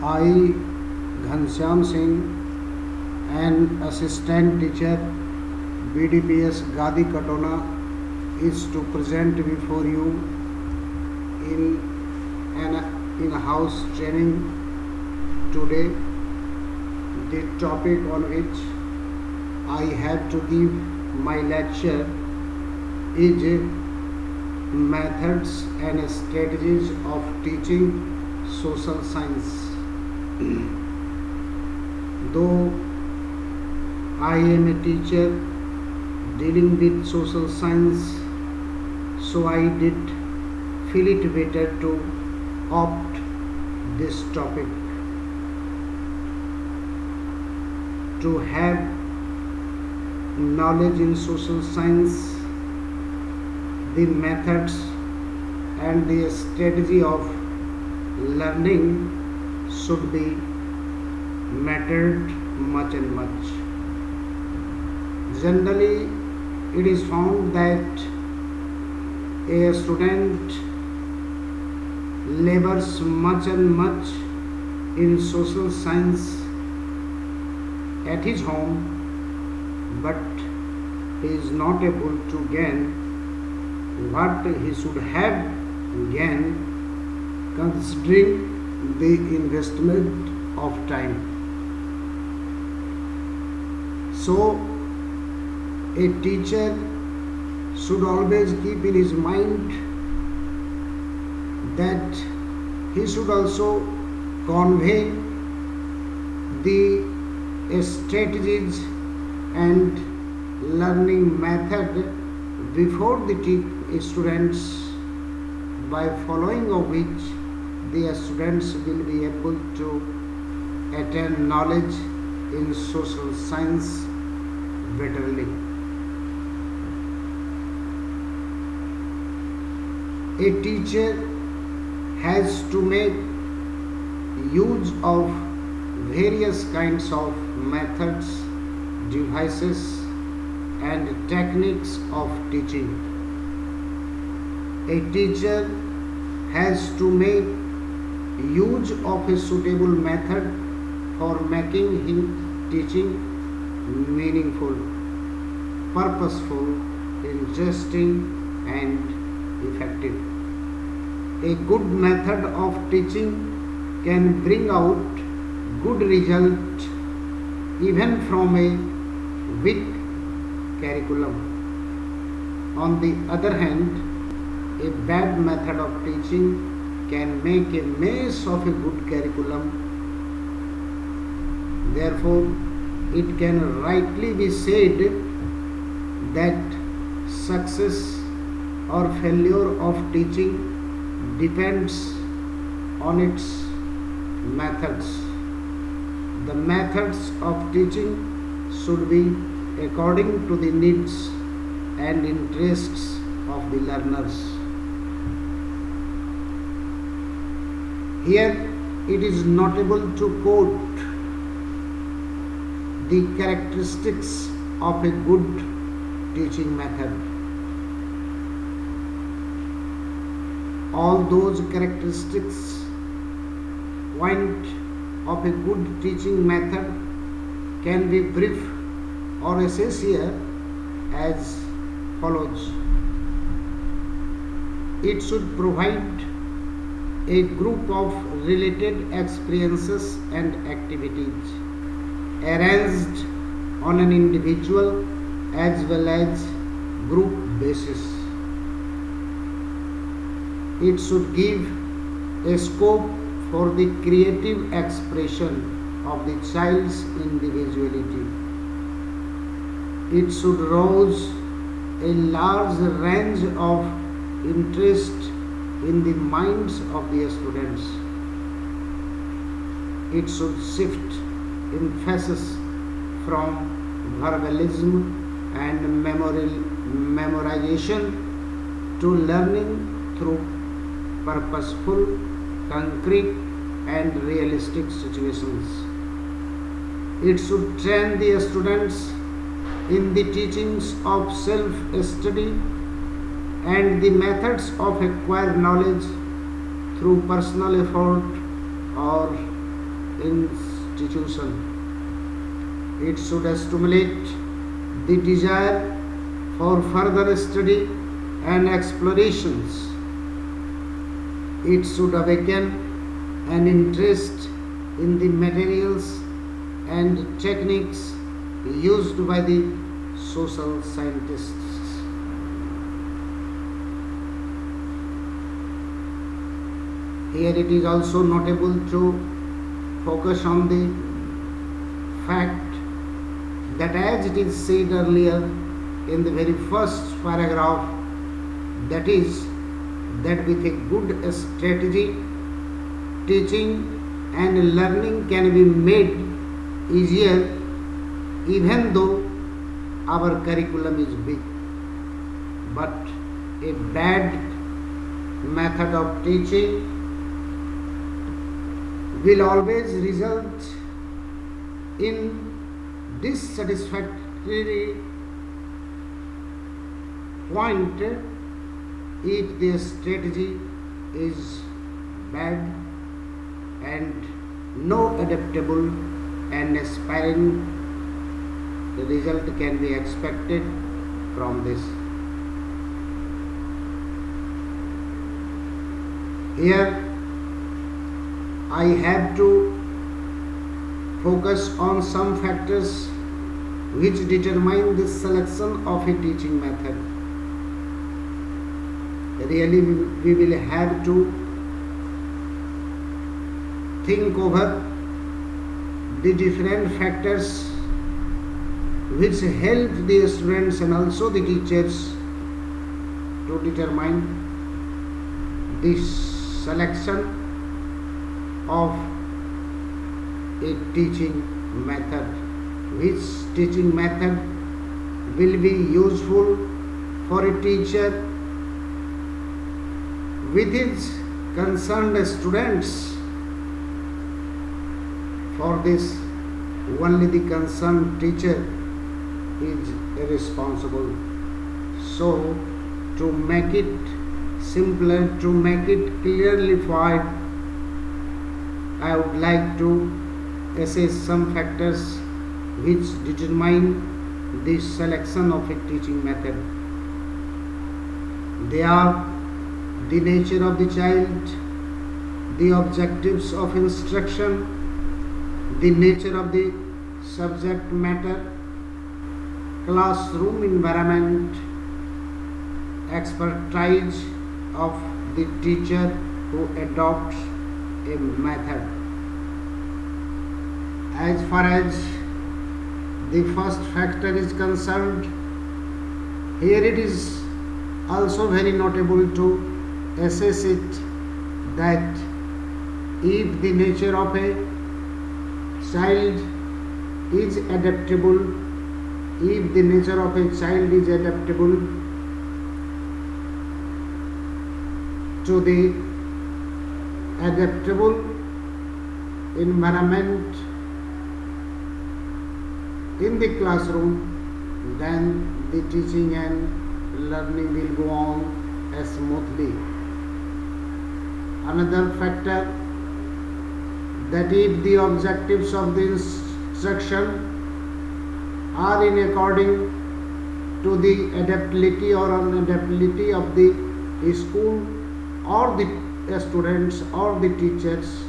I, Ghanshyam Singh, an assistant teacher, Bdps Gadi Katona, is to present before you in an in-house training today. The topic on which I have to give my lecture is methods and strategies of teaching social science. Though I am a teacher dealing with social science, so I did feel it better to opt this topic. To have knowledge in social science, the methods and the strategy of learning should be mattered much and much. Generally, it is found that a student labors much and much in social science at his home, but he is not able to gain what he should have gained considering the investment of time. So, a teacher should always keep in his mind that he should also convey the strategies and learning method before the students, by following of which the students will be able to attain knowledge in social science betterly. A teacher has to make use of various kinds of methods, devices, and techniques of teaching. A teacher has to make use of a suitable method for making his teaching meaningful, purposeful, interesting, and effective. A good method of teaching can bring out good result even from a weak curriculum. On the other hand, a bad method of teaching can make a mess of a good curriculum. Therefore, it can rightly be said that success or failure of teaching depends on its methods. The methods of teaching should be according to the needs and interests of the learners. Here it is notable to quote the characteristics of a good teaching method. All those characteristics point of a good teaching method can be brief or essential as follows. It should provide a group of related experiences and activities arranged on an individual as well as group basis. It should give a scope for the creative expression of the child's individuality. It should rouse a large range of interest in the minds of the students. It should shift emphasis from verbalism and memorization to learning through purposeful, concrete, and realistic situations. It should train the students in the teachings of self-study and the methods of acquired knowledge through personal effort or institution. It should stimulate the desire for further study and explorations. It should awaken an interest in the materials and techniques used by the social scientists. Here it is also notable to focus on the fact that, as it is said earlier in the very first paragraph, that is, that with a good strategy, teaching and learning can be made easier even though our curriculum is big. But a bad method of teaching will always result in dissatisfactory point if the strategy is bad and no adaptable and aspiring result can be expected from this. Here I have to focus on some factors which determine the selection of a teaching method. Really, we will have to think over the different factors which help the students and also the teachers to determine the selection of a teaching method. Which teaching method will be useful for a teacher with his concerned students. For this, only the concerned teacher is responsible. So, to make it simpler, to make it clearly defined, I would like to assess some factors which determine the selection of a teaching method. They are the nature of the child, the objectives of instruction, the nature of the subject matter, classroom environment, expertise of the teacher who adopts a method. As far as the first factor is concerned, here it is also very notable to assess it that if the nature of a child is adaptable, if the nature of a child is adaptable to the adaptable environment in the classroom, then the teaching and learning will go on smoothly. Another factor, that if the objectives of the instruction are in according to the adaptability or unadaptability of the school or the students or the teachers,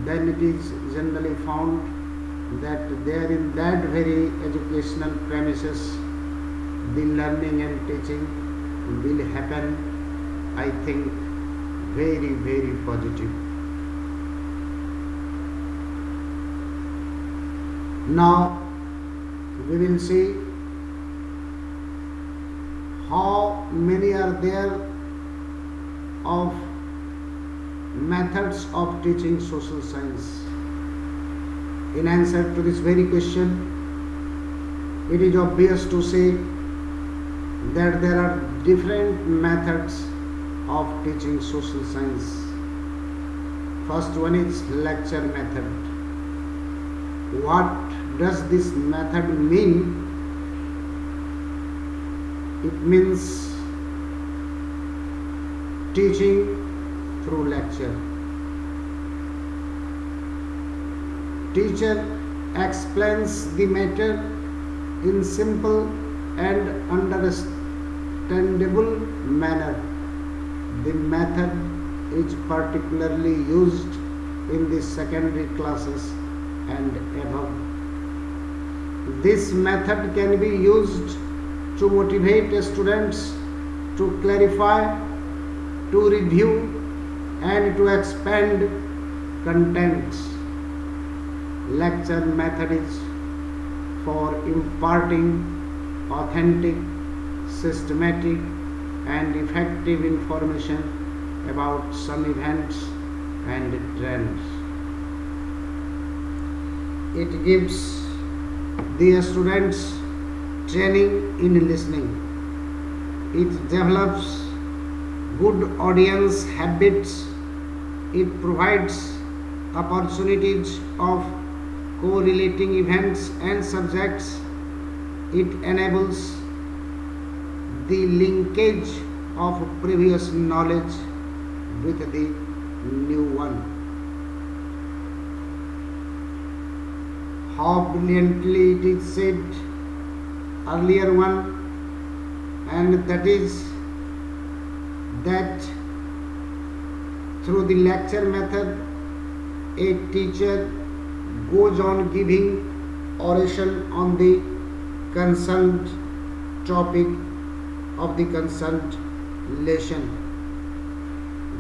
then it is generally found that there in that very educational premises the learning and teaching will happen, I think, very, very positive. Now we will see how many are there of methods of teaching social science. In answer to this very question, it is obvious to say that there are different methods of teaching social science. First one is lecture method. What does this method mean? It means teaching through lecture. Teacher explains the matter in simple and understandable manner. The method is particularly used in the secondary classes and above. This method can be used to motivate students to clarify, to review, and to expand contents. Lecture method is for imparting authentic, systematic, and effective information about some events and trends. It gives the students training in listening. It develops good audience habits. It provides opportunities of correlating events and subjects. It enables the linkage of previous knowledge with the new one. How brilliantly it is said earlier one, and that is that through the lecture method a teacher goes on giving oration on the concerned topic of the concerned lesson.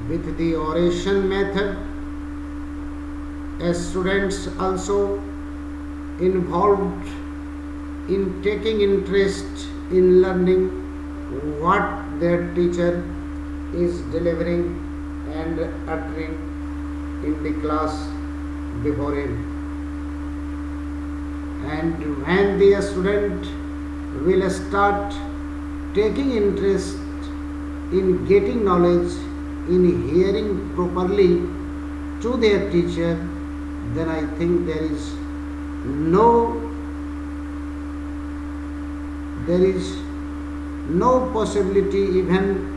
With the oration method, students also involved in taking interest in learning what their teacher is delivering and uttering in the class before him. And when the student will start taking interest in getting knowledge, in hearing properly to their teacher, then I think there is no possibility, even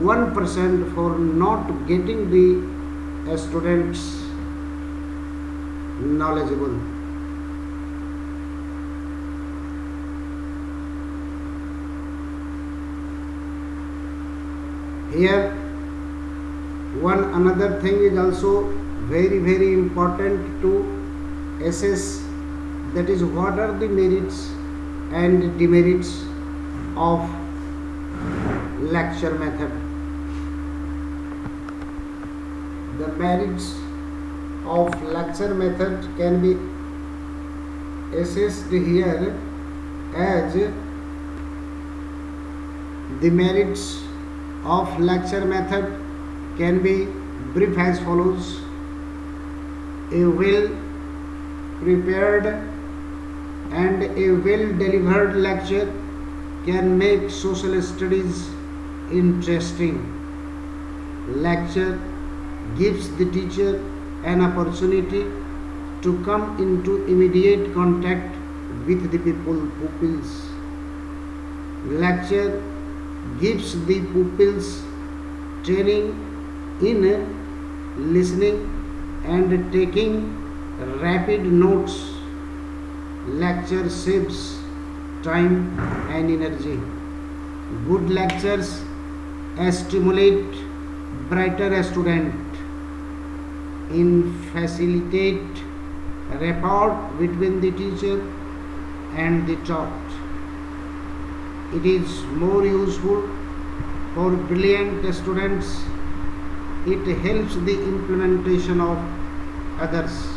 1%, for not getting the students knowledgeable. Here one another thing is also very important to assess, that is, what are the merits and demerits of lecture method. The merits of lecture method can be assessed here as the merits of lecture method can be brief as follows. A well prepared and a well delivered lecture can make social studies interesting. Lecture gives the teacher an opportunity to come into immediate contact with the pupils. Lecture gives the pupils training in listening and taking rapid notes. Lecture saves time and energy. Good lectures stimulate brighter student, in facilitate rapport between the teacher and the taught. It is more useful for brilliant students. It helps the implementation of others.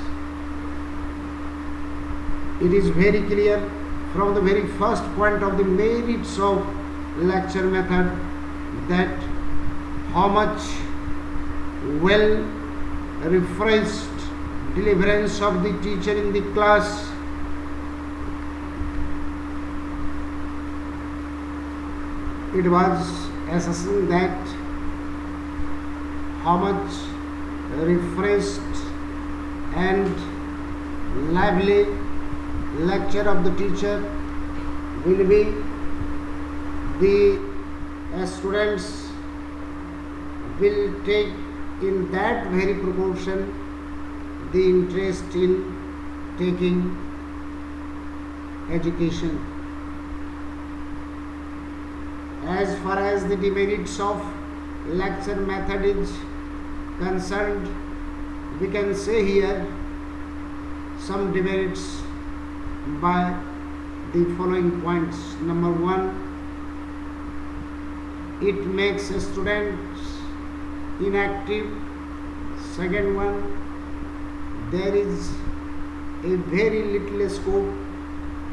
It is very clear from the very first point of the merits of lecture method that how much well refreshed deliverance of the teacher in the class it was assessing, that how much refreshed and lively lecture of the teacher will be, the students will take in that very proportion the interest in taking education. As far as the demerits of lecture method is concerned, we can say here some demerits by the following points. Number 1, it makes students inactive. Second one, there is a very little scope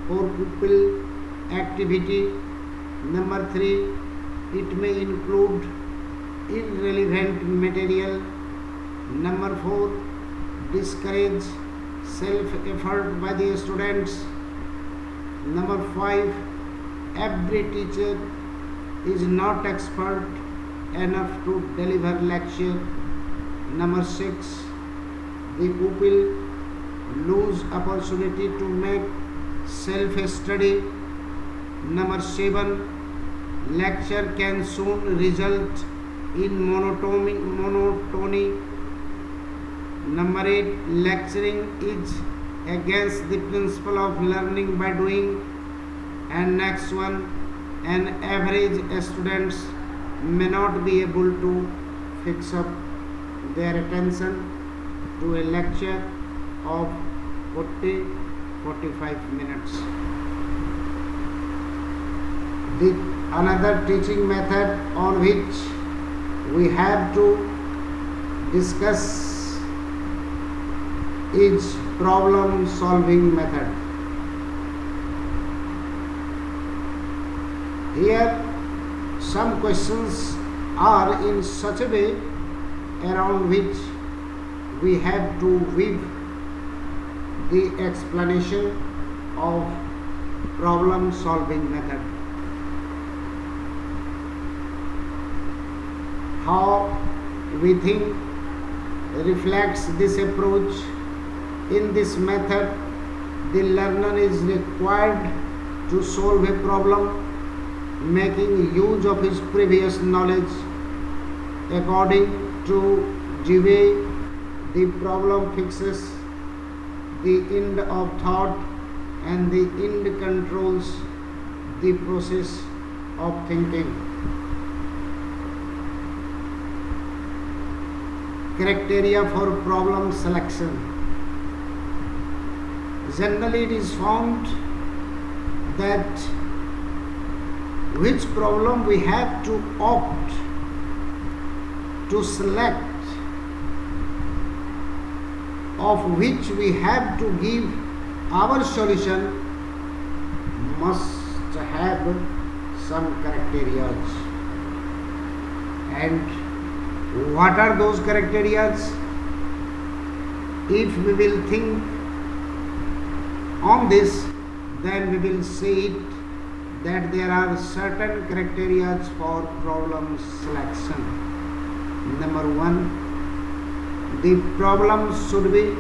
for pupil activity. Number 3, it may include irrelevant material. Number 4, discourage self-effort by the students. Number 5, every teacher is not expert enough to deliver lecture. Number 6, the pupil lose opportunity to make self-study. Number 7, lecture can soon result in monotony. Number 8, lecturing is against the principle of learning by doing. And next one, an average student may not be able to fix up their attention to a lecture of 40-45 minutes. Another teaching method on which we have to discuss is problem solving method. Here some questions are in such a way around which we have to weave the explanation of problem solving method. How we think reflects this approach. In this method, the learner is required to solve a problem, making use of his previous knowledge. According to the way the problem fixes the end of thought, and the end controls the process of thinking. Criteria for problem selection. Generally, it is found that which problem we have to opt to select, of which we have to give our solution, must have some criteria. And what are those criteria? If we will think on this, then we will see it that there are certain criteria for problem selection. Number 1, the problem should be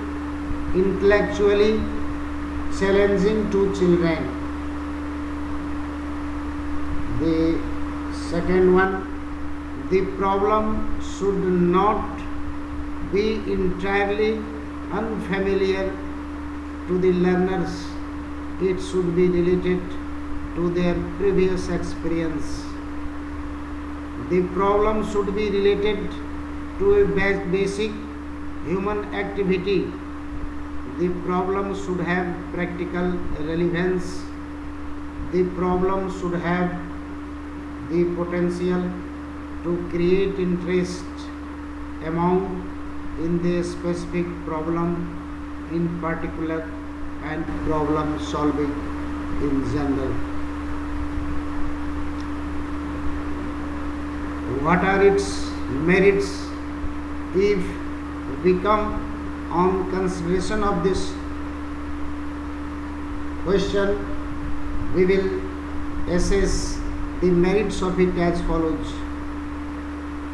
intellectually challenging to children. The second one, the problem should not be entirely unfamiliar to the learners. It should be related to their previous experience. The problem should be related to a basic human activity. The problem should have practical relevance. The problem should have the potential to create interest among in the specific problem in particular, and problem solving in general. What are its merits? If we come on consideration of this question, we will assess the merits of it as follows.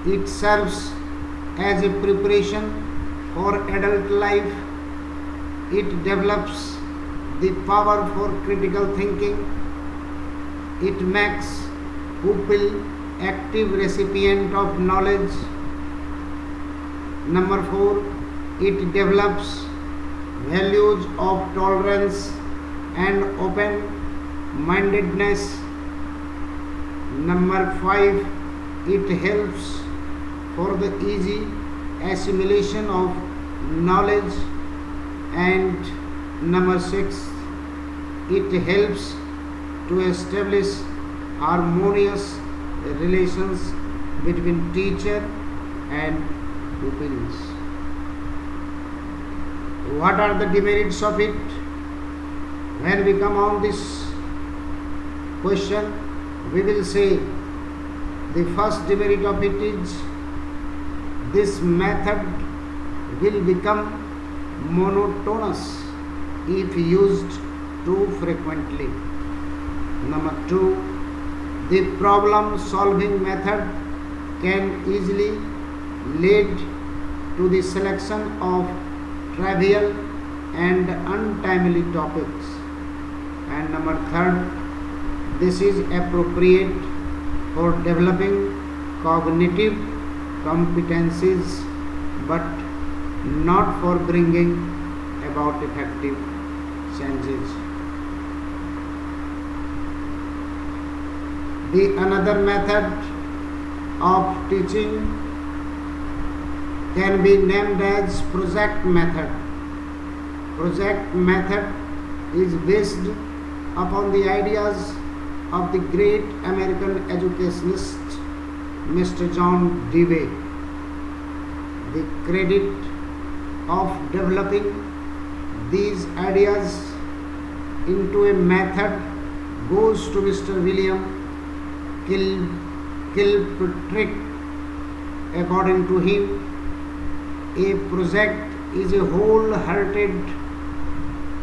It serves as a preparation for adult life. It develops the power for critical thinking. It makes pupil active recipient of knowledge. Number 4, it develops values of tolerance and open-mindedness. Number 5, it helps for the easy assimilation of knowledge. And number 6, it helps to establish harmonious relations between teacher and pupils. What are the demerits of it? When we come on this question, we will say the first demerit of it is this method will become monotonous if used too frequently. Number 2, the problem solving method can easily lead to the selection of trivial and untimely topics. And number 3, this is appropriate for developing cognitive competencies but not for bringing about effective changes. The another method of teaching can be named as project method. Project method is based upon the ideas of the great American educationist Mr. John Dewey. The credit of developing these ideas into a method goes to Mr. William Kilpatrick. According to him, a project is a wholehearted,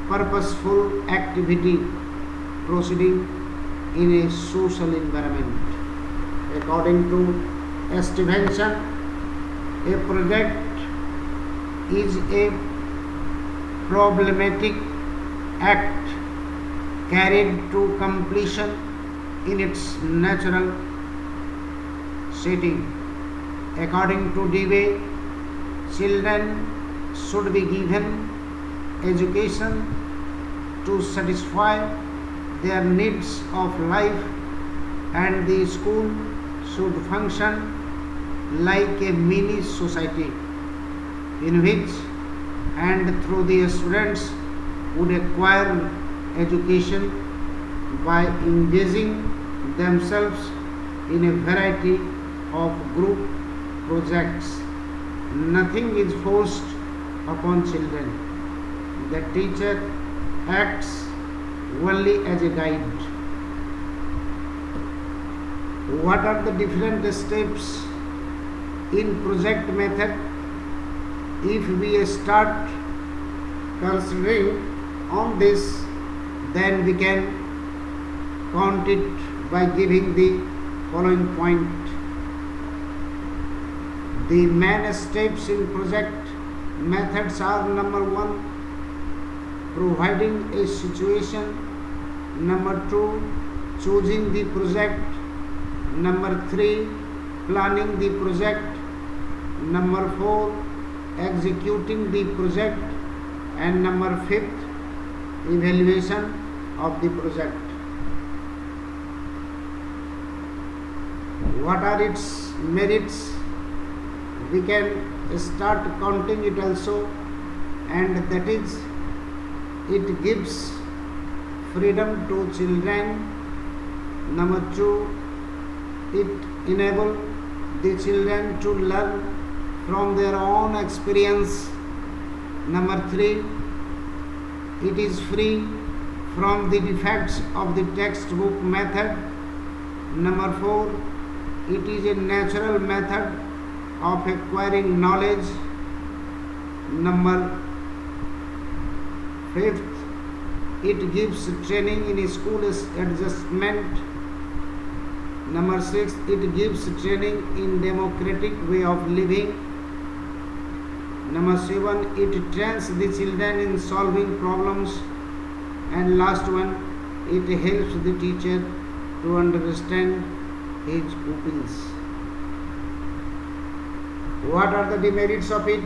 purposeful activity proceeding in a social environment. According to Stevenson, a project is a problematic act carried to completion in its natural setting. According to Dewey, children should be given education to satisfy their needs of life, and the school should function like a mini society in which and through the students would acquire education by engaging themselves in a variety of group projects. Nothing is forced upon children. The teacher acts only as a guide. What are the different steps in project method? If we start considering on this, then we can count it by giving the following point. The main steps in project methods are: number 1, providing a situation; number 2, choosing the project; number 3, planning the project; number 4, executing the project; and number 5, evaluation of the project. What are its merits? We can start counting it also, and that is, it gives freedom to children. Number 2, it enables the children to learn from their own experience. Number 3, it is free from the defects of the textbook method. Number 4, it is a natural method of acquiring knowledge. Number 5, it gives training in school adjustment. Number 6, it gives training in democratic way of living. Number 7, it trains the children in solving problems. And last one, it helps the teacher to understand his pupils. What are the demerits of it?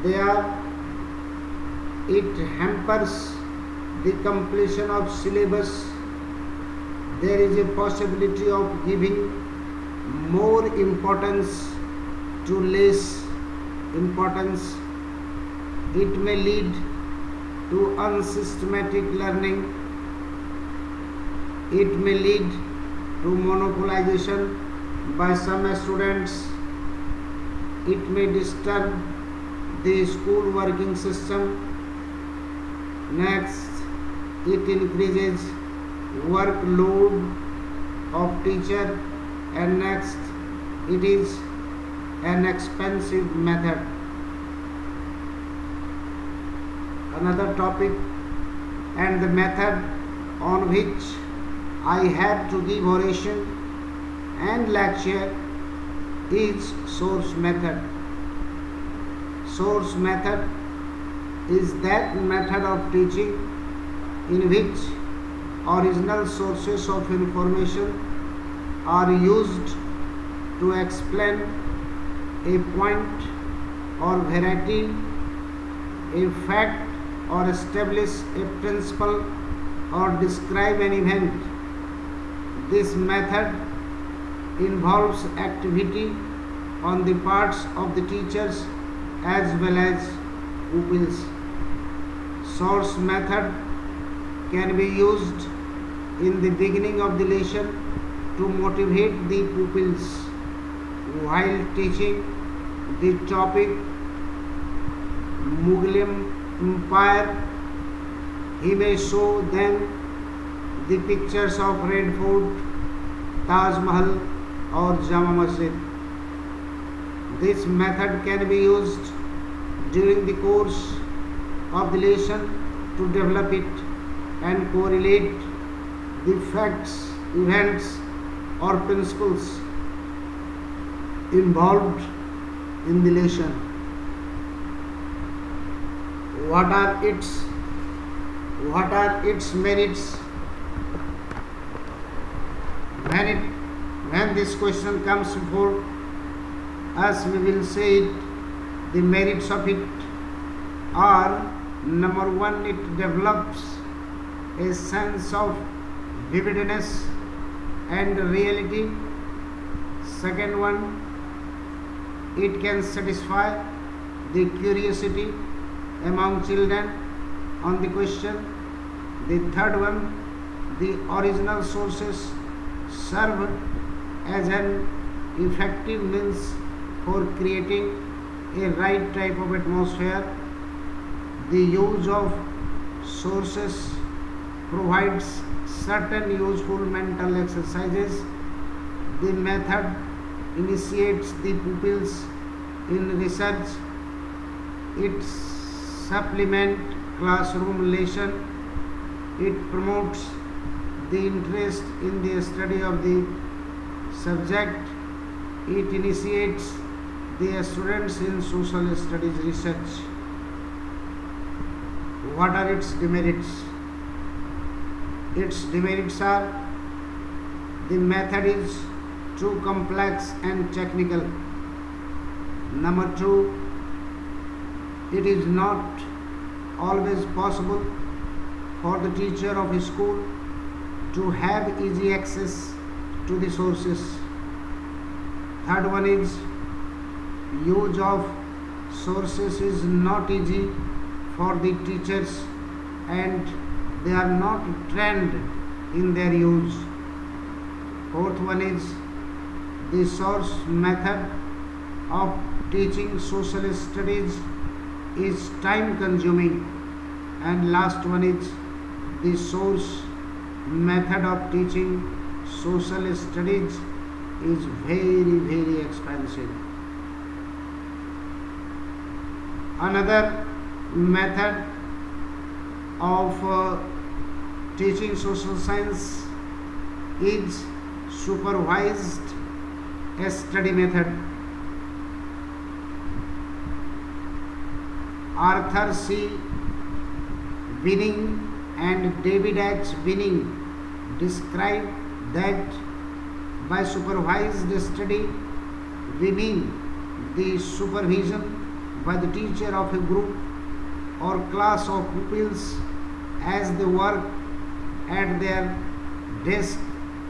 They are: it hampers the completion of syllabus. There is a possibility of giving more importance to less importance. It may lead to unsystematic learning. It may lead to monopolization by some students. It may disturb the school working system. Next, it increases workload of teacher, and next, it is an expensive method. Another topic and the method on which I have to give oration and lecture is source method. Source method is that method of teaching in which original sources of information are used to explain a point or variety, a fact, or establish a principle or describe an event. This method involves activity on the parts of the teachers as well as pupils. Source method can be used in the beginning of the lesson to motivate the pupils while teaching the topic Mughal Empire. He may show them the pictures of Red Fort, Taj Mahal or Jama Masjid. This method can be used during the course of the lesson to develop it and correlate the facts, events or principles involved in the lesson. What are its merits? When this question comes before us, we will say it. The merits of it are: number one, it develops a sense of vividness and reality. Second one, it can satisfy the curiosity among children on the question. The third one, the original sources serve as an effective means for creating a right type of atmosphere. The use of sources provides certain useful mental exercises. The method initiates the pupils in research. It supplements classroom lesson. It promotes the interest in the study of the subject. It initiates the students in social studies research. What are its demerits? Its demerits are: the method is too complex and technical. Number two, it is not always possible for the teacher of a school to have easy access to the sources. Third one is, use of sources is not easy for the teachers and they are not trained in their use. Fourth one is, the source method of teaching social studies is time consuming. And last one is, the source method of teaching social studies is very, very expensive. Another method of teaching social science is supervised study method. Arthur C. Binning and David H. Binning describe that by supervised study we mean the supervision by the teacher of a group or class of pupils as they work at their desk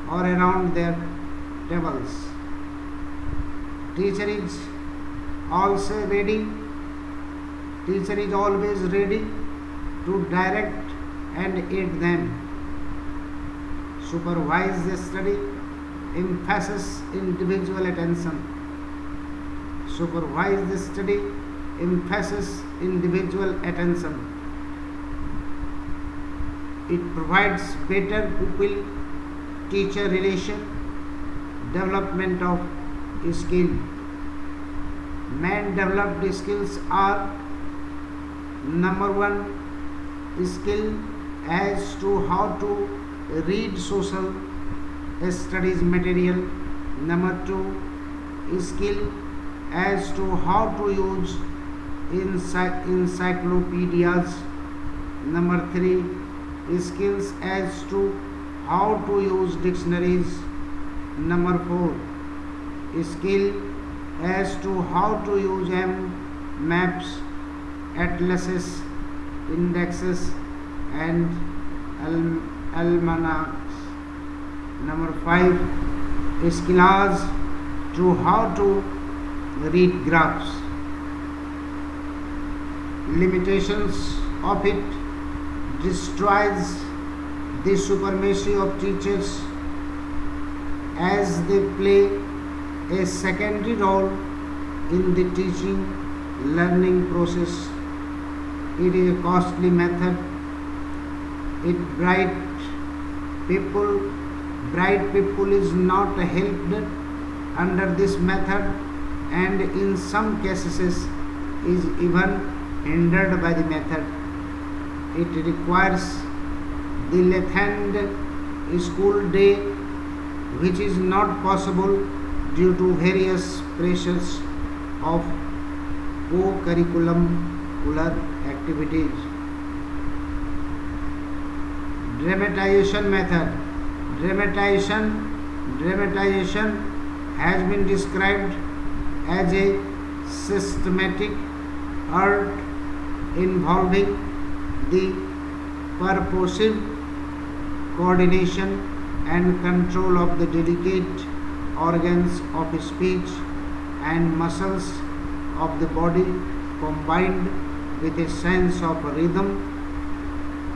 or around their tables. Teacher is always ready to direct and aid them. Supervised study emphasizes individual attention. Supervised study emphasizes individual attention. It provides better pupil-teacher relation, development of skill. Man developed skills are: number 1, skill as to how to read social studies material. Number 2, skill as to how to use encyclopedias. Number 3, skills as to how to use dictionaries. Number 4, skill as to how to use maps, atlases, indexes and almanacs. Number 5, skill as to how to read graphs. Limitations of it: destroys the supremacy of teachers as they play a secondary role in the teaching learning process. It is a costly method. Bright people is not helped under this method, and in some cases is even hindered by the method. It requires the lengthened school day, which is not possible due to various pressures of co-curricular activities. Dramatization method. Dramatization has been described as a systematic art involving the purposive coordination and control of the delicate organs of speech and muscles of the body, combined with a sense of rhythm,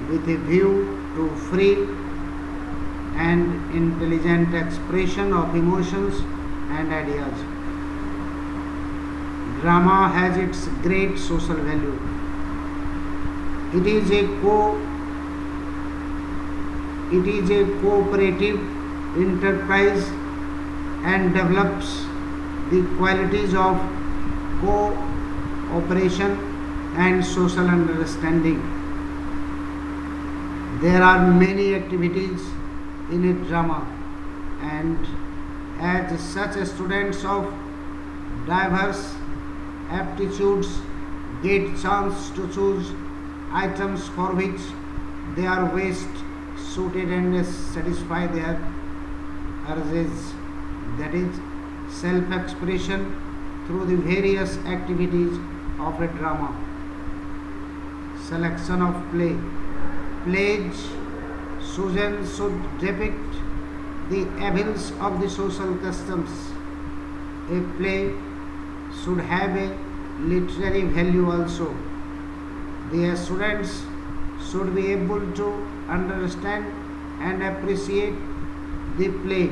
with a view to free and intelligent expression of emotions and ideas. Drama has its great social value. It is a cooperative enterprise and develops the qualities of cooperation and social understanding. There are many activities in a drama, and as such students of diverse aptitudes get chance to choose items for which they are best suited and satisfy their urges, that is, self-expression through the various activities of a drama. Selection of play. Plays should depict the evils of the social customs. A play should have a literary value also. The students should be able to understand and appreciate the play.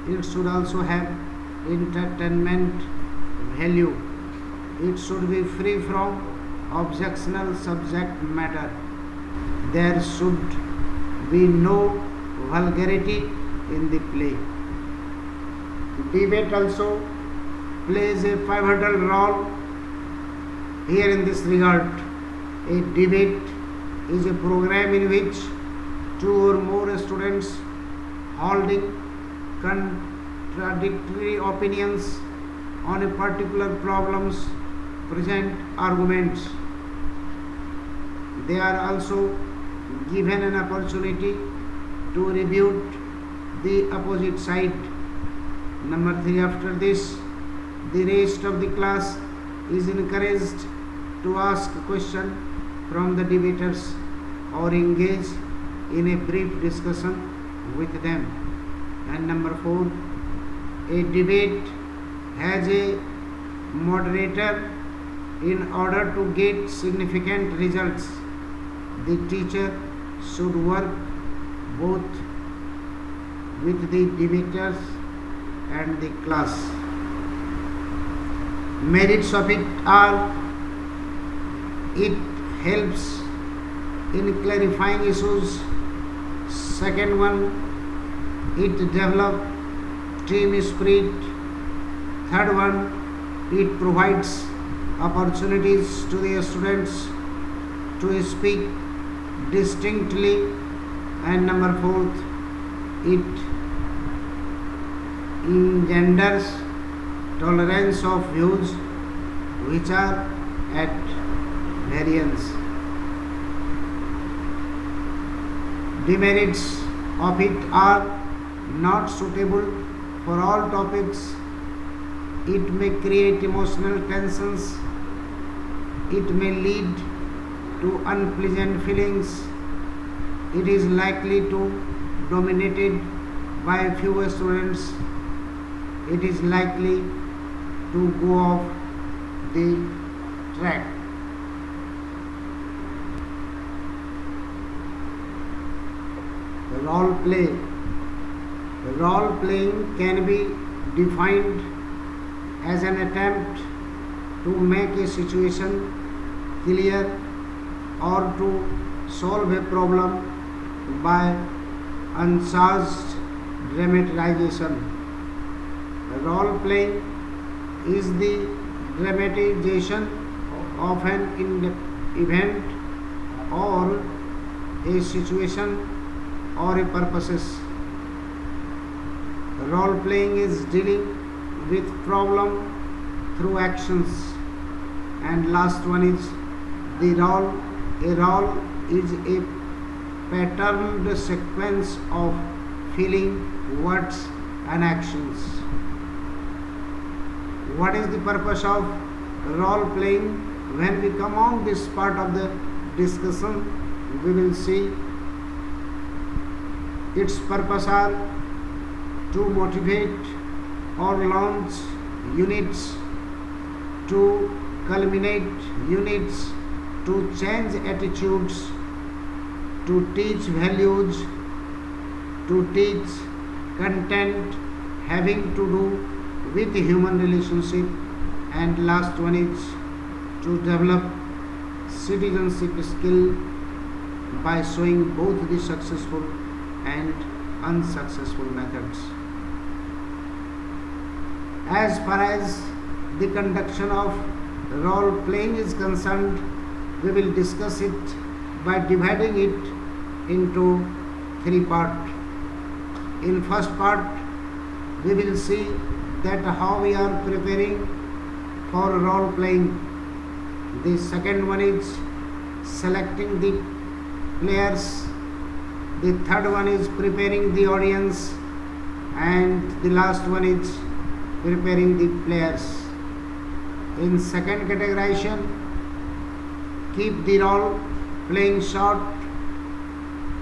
It should also have entertainment value. It should be free from objectionable subject matter. There should be no vulgarity in the play. Debate also plays a pivotal role here in this regard. A debate is a program in which two or more students holding contradictory opinions on a particular problems present arguments. They are also given an opportunity to rebut the opposite side. Number 3, after this, the rest of the class is encouraged to ask questions from the debaters or engage in a brief discussion with them. And number 4, a debate has a moderator. In order to get significant results, the teacher should work both with the debaters and the class. Merits of it are: it helps in clarifying issues. Second one, it develops team spirit. Third one, it provides opportunities to the students to speak distinctly. And number 4, it engenders tolerance of views which are at variance. Demerits of it are: not suitable for all topics. It may create emotional tensions. It may lead to unpleasant feelings. It is likely to be dominated by few students. It is likely to go off the track. Role play. Role playing can be defined as an attempt to make a situation clear or to solve a problem by uncharged dramatization. Role playing is the dramatization of an event or a situation or a purposes. Role playing is dealing with problem through actions. And last one is the role. A role is a patterned sequence of feeling, words and actions. What is the purpose of role playing? When we come on this part of the discussion, we will see its purpose are to motivate or launch units, to culminate units, to change attitudes, to teach values, to teach content having to do with human relationship, and last one is to develop citizenship skill by showing both the successful and unsuccessful methods. As far as the conduction of role playing is concerned, we will discuss it by dividing it into 3 parts. In first part, we will see that how we are preparing for role playing. The second one is selecting the players. The third one is preparing the audience, and the last one is preparing the players. In second categorization, keep the role playing short.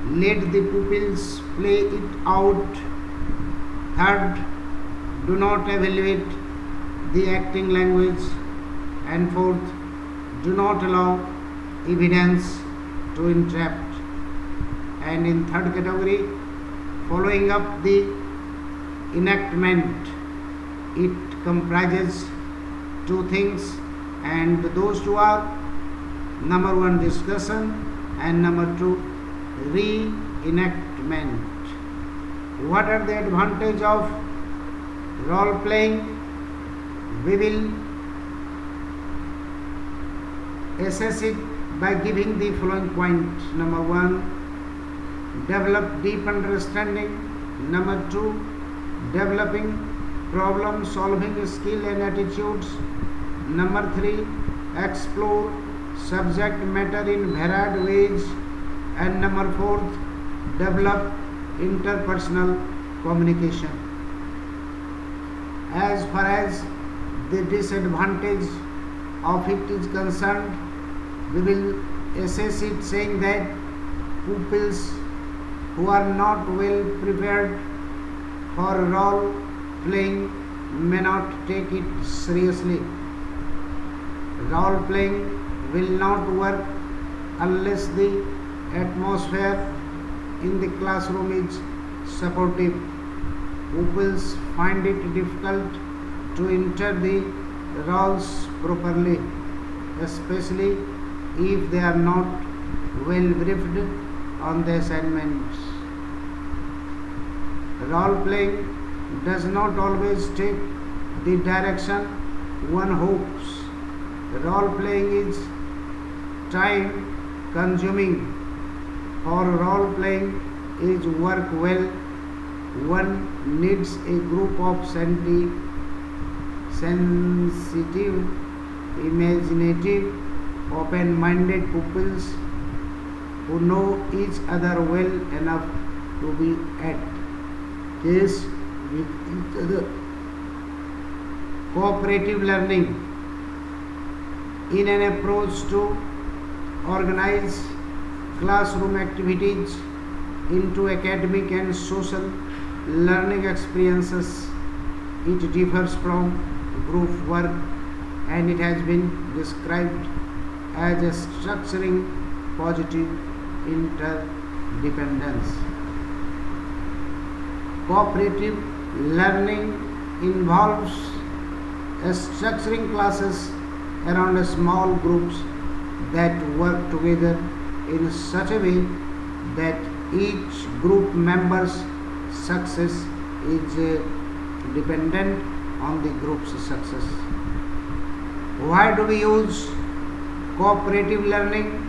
Let the pupils play it out. Third, do not evaluate the acting language. And fourth, do not allow evidence to interrupt. And in third category, following up the enactment, it comprises 2 things, and those 2 are: number 1, discussion, and number 2, reenactment. What are the advantages of role playing? We will assess it by giving the following points. Number 1, develop deep understanding. Number 2, developing problem solving skill and attitudes. Number 3, explore subject matter in varied ways. And number 4, develop interpersonal communication. As far as the disadvantage of it is concerned, we will assess it, saying that pupils who are not well prepared for role playing may not take it seriously. Role playing will not work unless the atmosphere in the classroom is supportive. Pupils find it difficult to enter the roles properly, especially if they are not well briefed on the assignments. Role playing does not always take the direction one hopes. Role playing is time consuming. For role playing is work well, one needs a group of sensitive, imaginative, open-minded pupils who know each other well enough to be at peace with each other. Cooperative learning in an approach to organize classroom activities into academic and social learning experiences. It differs from group work, and it has been described as a structuring positive interdependence. Cooperative learning involves structuring classes around small groups that work together in such a way that each group member's success is dependent on the group's success. Why do we use cooperative learning?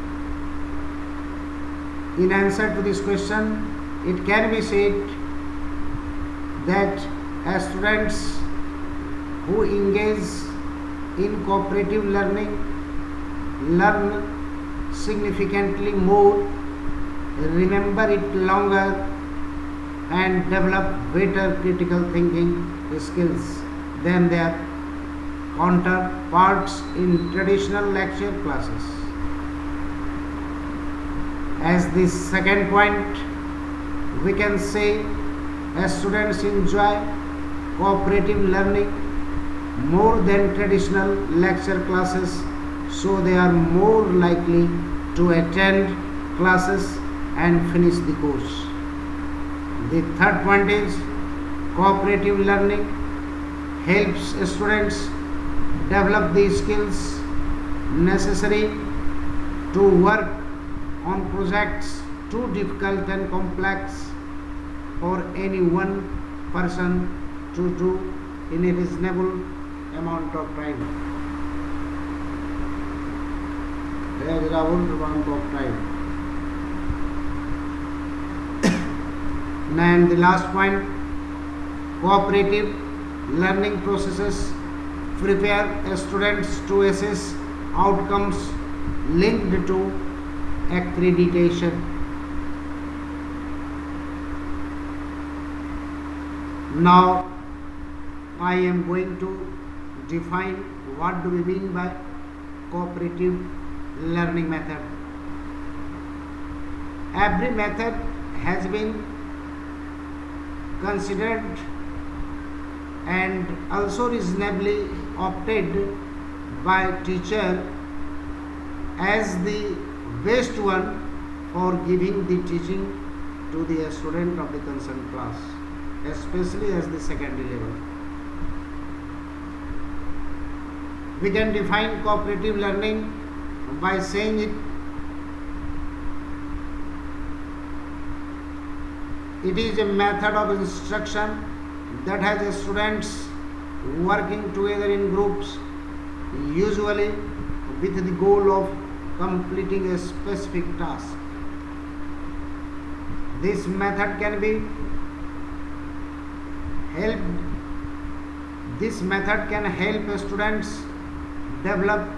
In answer to this question, it can be said that as students who engage in cooperative learning learn significantly more, remember it longer, and develop better critical thinking skills than their counterparts in traditional lecture classes. As the second point, we can say as students enjoy cooperative learning more than traditional lecture classes, so they are more likely to attend classes and finish the course. The third point is cooperative learning helps students develop the skills necessary to work on projects too difficult and complex for any one person to do in a reasonable amount of time. Reasonable amount of time. And the last point, cooperative learning processes prepare students to assess outcomes linked to accreditation. Now I am going to define what do we mean by cooperative learning method. Every method has been considered and also reasonably opted by teacher as the best one for giving the teaching to the student of the concerned class, especially as the secondary level. We can define cooperative learning by saying it is a method of instruction that has students working together in groups, usually with the goal of completing a specific task. This method can help students develop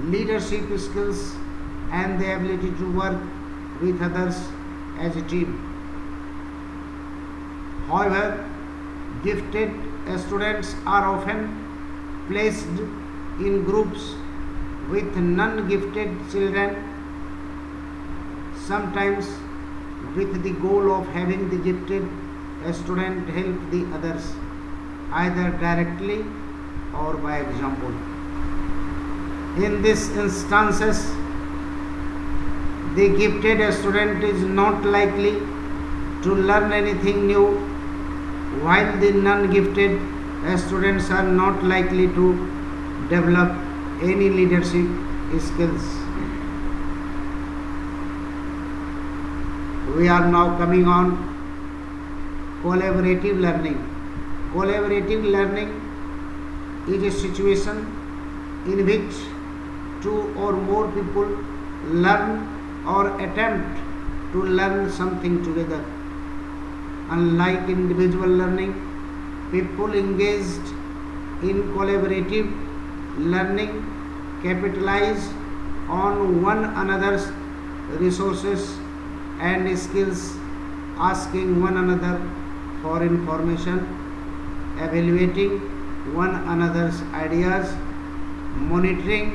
leadership skills and the ability to work with others as a team. However, gifted students are often placed in groups with non-gifted children sometimes with the goal of having the gifted student help the others, either directly or by example. In these instances, the gifted student is not likely to learn anything new, while the non-gifted students are not likely to develop any leadership skills. We are now coming on collaborative learning. Collaborative learning is a situation in which two or more people learn or attempt to learn something together. Unlike individual learning, people engaged in collaborative learning capitalize on one another's resources and skills, asking one another for information, evaluating one another's ideas, monitoring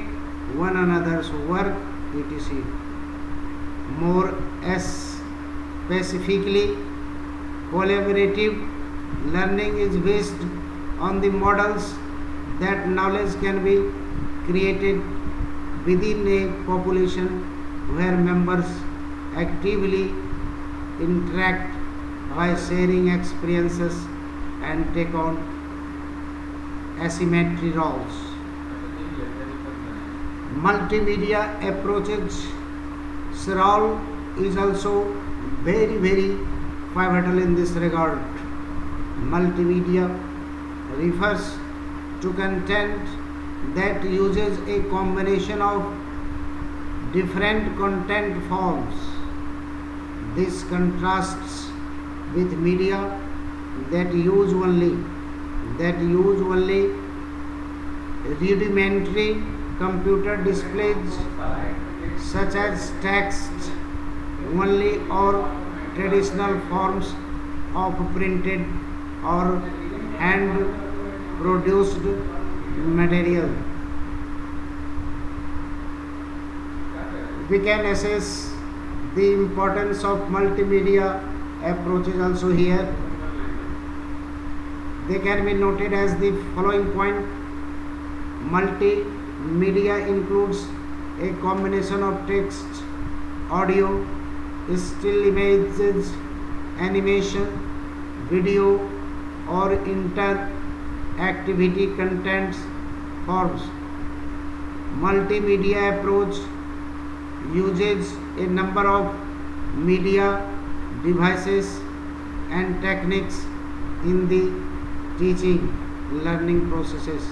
one another's work, etc. More specifically, collaborative learning is based on the models that knowledge can be created within a population where members actively interact by sharing experiences and take on asymmetry roles. Multimedia approaches role is also very pivotal in this regard. Multimedia refers to content that uses a combination of different content forms. This contrasts with media that use only rudimentary computer displays such as text only or traditional forms of printed or hand produced material. We can assess the importance of multimedia approaches also here. They can be noted as the following point. Multimedia includes a combination of text, audio, still images, animation, video, or interactivity contents forms. Multimedia approach uses a number of media devices and techniques in the teaching learning processes.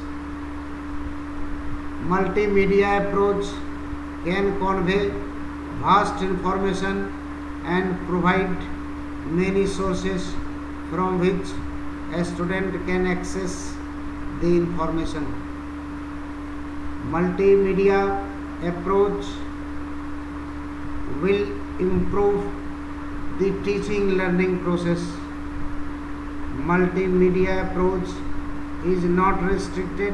Multimedia approach can convey vast information and provide many sources from which a student can access the information. Multimedia approach will improve the teaching learning process. Multimedia approach is not restricted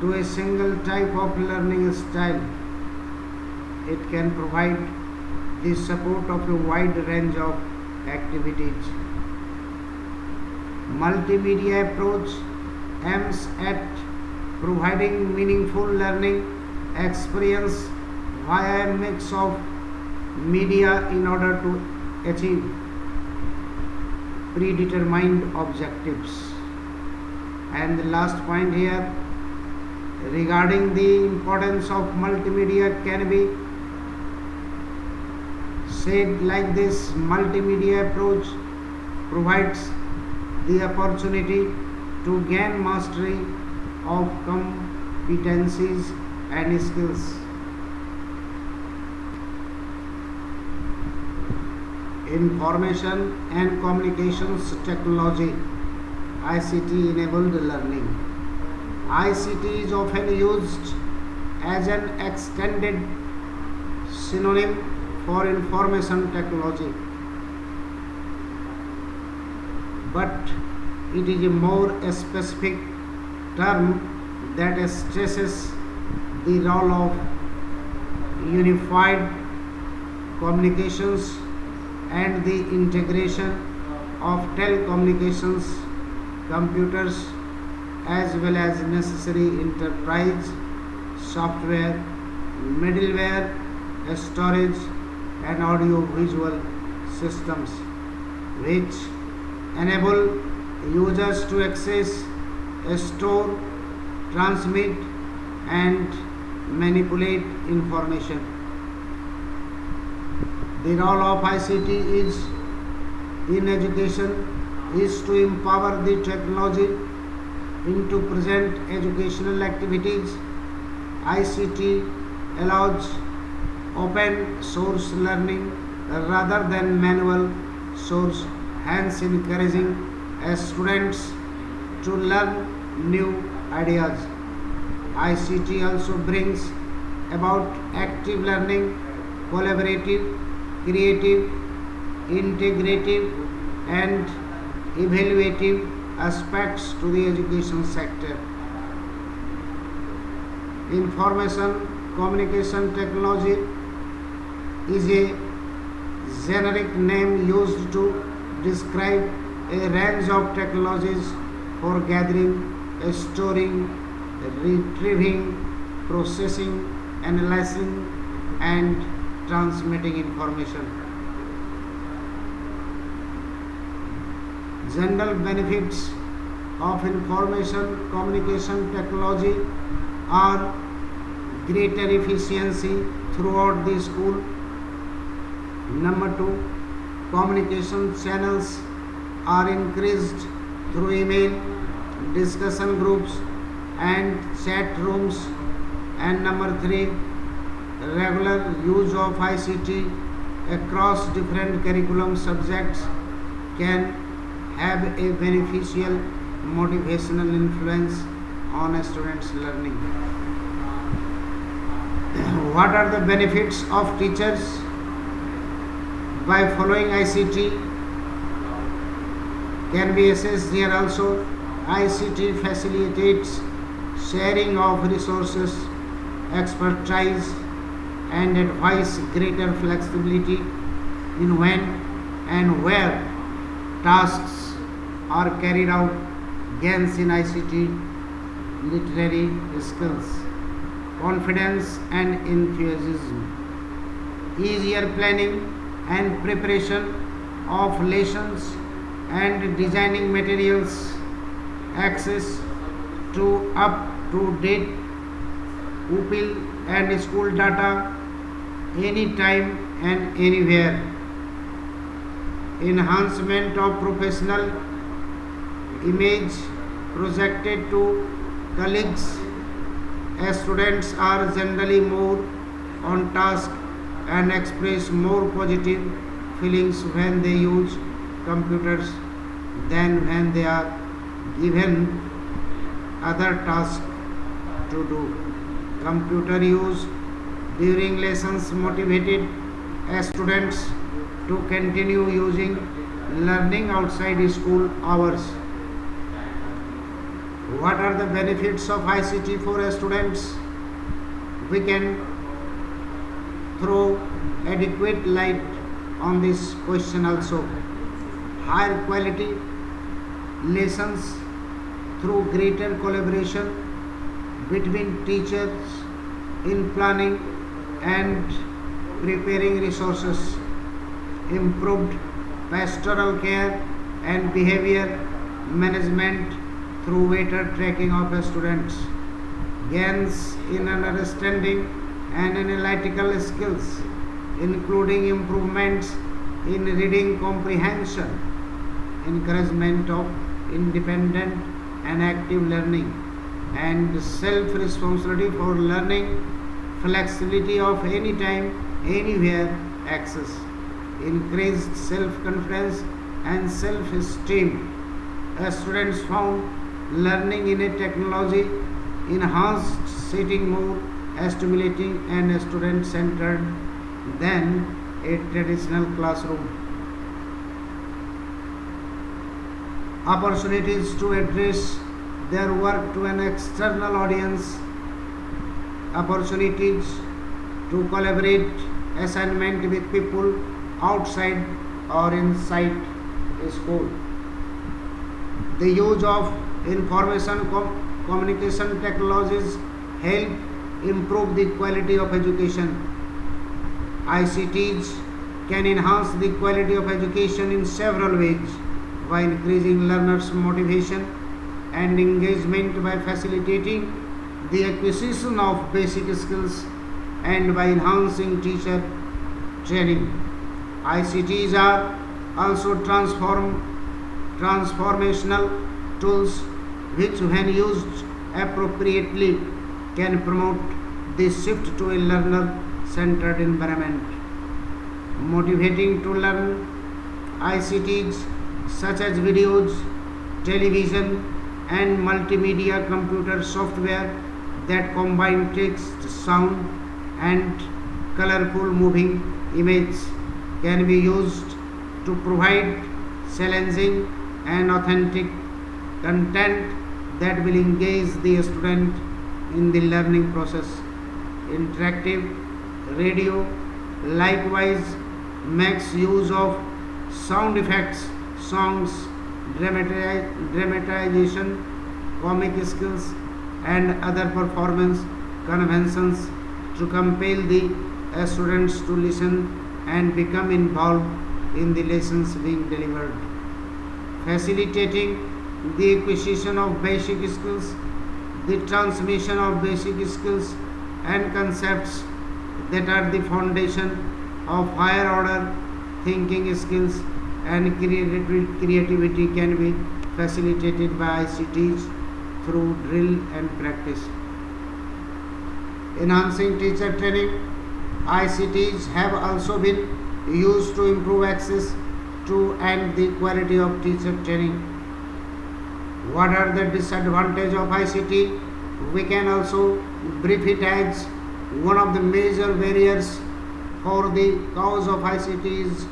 to a single type of learning style. It can provide the support of a wide range of activities. Multimedia approach aims at providing meaningful learning experience via a mix of media in order to achieve predetermined objectives. And the last point here regarding the importance of multimedia can be said like this: multimedia approach provides the opportunity to gain mastery of competencies and skills. Information and communications technology, ICT enabled learning. ICT is often used as an extended synonym for information technology, but it is a more specific term that stresses the role of unified communications and the integration of telecommunications, computers, as well as necessary enterprise software, middleware, storage and audio-visual systems, which enable users to access, store, transmit and manipulate information. The role of ICT in education is to empower the technology into present educational activities. ICT allows open source learning rather than manual source, hence encouraging students to learn new ideas. ICT also brings about active learning, collaborative, creative, integrative and evaluative aspects to the education sector. Information communication technology is a generic name used to describe a range of technologies for gathering, storing, retrieving, processing, analyzing and transmitting information. General benefits of information communication technology are greater efficiency throughout the school. Number 2, communication channels are increased through email, discussion groups and chat rooms. And number 3, regular use of ICT across different curriculum subjects can have a beneficial motivational influence on a student's learning. What are the benefits of teachers by following ICT can be assessed here also. ICT facilitates sharing of resources, expertise and advice, greater flexibility in when and where tasks are carried out, gains in ICT literary skills, confidence and enthusiasm, easier planning and preparation of lessons and designing materials, access to up-to-date pupil and school data anytime and anywhere, enhancement of professional image projected to colleagues. Students are generally more on task and express more positive feelings when they use computers than when they are given other tasks to do. Computer use during lessons motivated students to continue using learning outside school hours. What are the benefits of ICT for students? We can throw adequate light on this question also. Higher quality lessons through greater collaboration between teachers in planning and preparing resources, improved pastoral care and behavior management through better tracking of students, gains in understanding and analytical skills, including improvements in reading comprehension, encouragement of independent and active learning, and self-responsibility for learning, flexibility of anytime, anywhere access, increased self-confidence and self-esteem. Students found learning in a technology enhanced setting more stimulating and student-centered than a traditional classroom. Opportunities to address their work to an external audience, opportunities to collaborate assignment with people outside or inside school. The use of information communication technologies help improve the quality of education. ICTs can enhance the quality of education in several ways by increasing learners' motivation and engagement, by facilitating the acquisition of basic skills, and by enhancing teacher training. ICTs are also transformational tools which, when used appropriately, can promote the shift to a learner-centered environment. Motivating to learn, ICTs such as videos, television, and multimedia computer software that combine text, sound, and colorful moving images can be used to provide challenging and authentic content that will engage the student in the learning process. Interactive radio likewise makes use of sound effects, songs, dramatization, comic skills, and other performance conventions to compel the students to listen and become involved in the lessons being delivered. Facilitating the acquisition of basic skills, the transmission of basic skills and concepts that are the foundation of higher order thinking skills and creativity can be facilitated by ICTs through drill and practice. Enhancing teacher training, ICTs have also been used to improve access to and the quality of teacher training. What are the disadvantages of ICT? We can also brief it as one of the major barriers for the cause of ICT is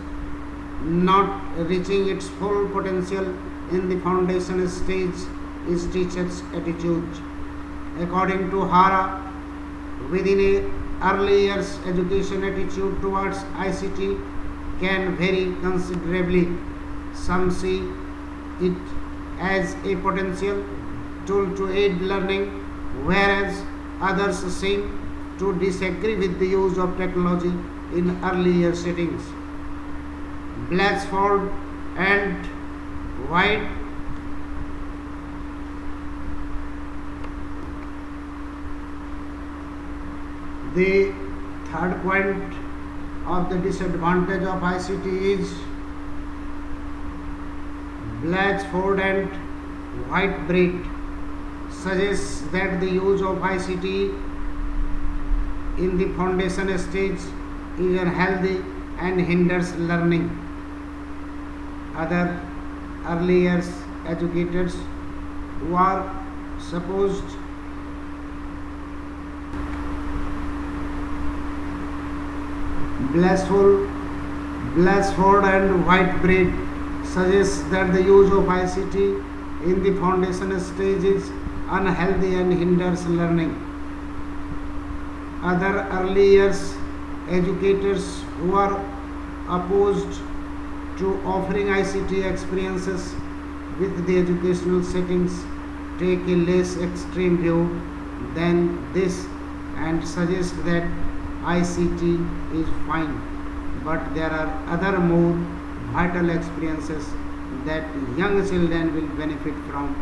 not reaching its full potential in the foundation stage is teachers' attitude. According to Hara, within a early years education attitude towards ICT can vary considerably. Some see it as a potential tool to aid learning, whereas others seem to disagree with the use of technology in earlier settings. Blatchford and White the third point of the disadvantage of ICT is Blatchford and Whitebread suggests that the use of ICT in the foundation stage is unhealthy and hinders learning. Other early years educators who are supposed Blatchford and Whitebread suggests that the use of ICT in the foundation stage is unhealthy and hinders learning. Other early years educators who are opposed to offering ICT experiences with the educational settings take a less extreme view than this and suggest that ICT is fine, but there are other more vital experiences that young children will benefit from.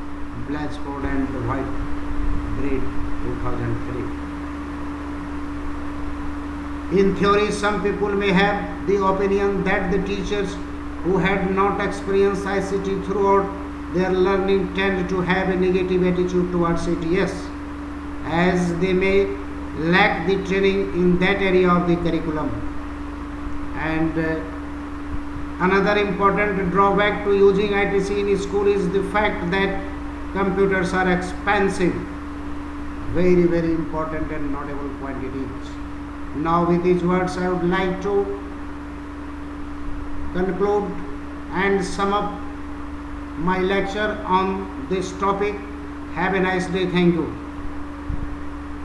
Blatchford and Whitebread 2003. In theory, some people may have the opinion that the teachers who had not experienced ICT throughout their learning tend to have a negative attitude towards it. Yes, as they may lack the training in that area of the curriculum. And another important drawback to using ITC in school is the fact that computers are expensive, very, very important and notable quantities. Now with these words I would like to conclude and sum up my lecture on this topic. Have a nice day. Thank you.